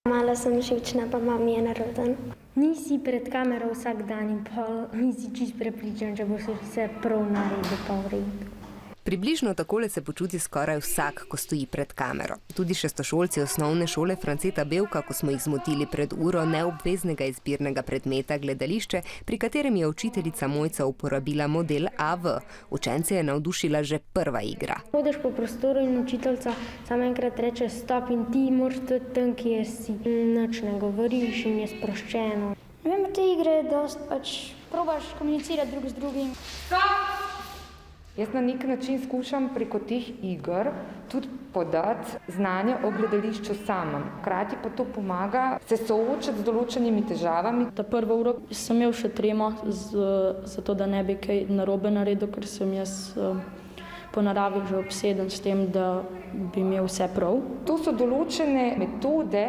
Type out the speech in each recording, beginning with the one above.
Malo sem živčna, pa mam je naroden. Nisi pred kamero vsak dan in pol, nisi čist prepričan, če boš vse prav naredil pa v redu. Približno takole se počuti skoraj vsak, ko stoji pred kamero. Tudi šestošolci osnovne šole Franceta Bevka, ko smo jih zmotili pred uro neobveznega izbirnega predmeta gledališče, pri katerem je učiteljica Mojca uporabila model AV. Učence je navdušila že prva igra. Hodeš po prostoru in učiteljica samo enkrat reče stop in ti moraš tudi tam, kjer si. Nič ne govoriš in je sproščeno. Ne vem, te igre je dost, probaš komunicirati drug z drugim. Jaz na nek način skušam preko teh iger tudi podati znanje o gledališču samem. Hkrati pa to pomaga se soočati z določenimi težavami. Ta prvo uro sem imel še tremo, zato da ne bi kaj narobe naredil, ker sem jaz po naravi že obseden s tem, da bi imel vse prav. To so določene metode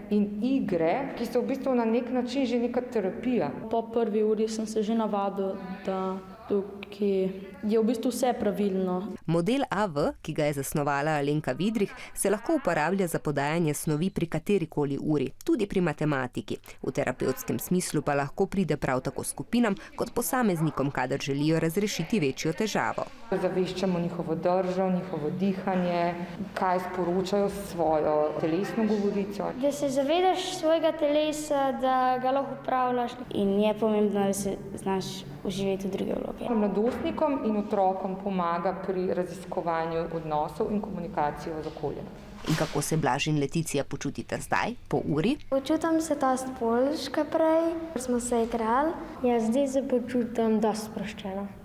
in igre, ki so v bistvu na nek način že neka terapija. Po prvi uri sem se že navadil, da tukaj je v bistvu vse pravilno. Model AV, ki ga je zasnovala Alenka Vidrih, se lahko uporablja za podajanje snovi pri katerikoli uri, tudi pri matematiki. V terapevtskem smislu pa lahko pride prav tako skupinam kot posameznikom, kadar želijo razrešiti večjo težavo. Zaveščamo njihovo držo, njihovo dihanje, kaj sporočajo s svojo telesno govorico. Da se zavedaš svojega telesa, da ga lahko upravljaš. In je pomembno, da se znaš uživati v druge vloge. Mladostnikom in otrokom pomaga pri raziskovanju odnosov in komunikacijo z okoljem. In kako se Blaž in Leticija počutite zdaj, po uri? Počutim se dosti boljše kot prej, ker smo se igrali. Ja, zdaj se počutim dosti sproščeno.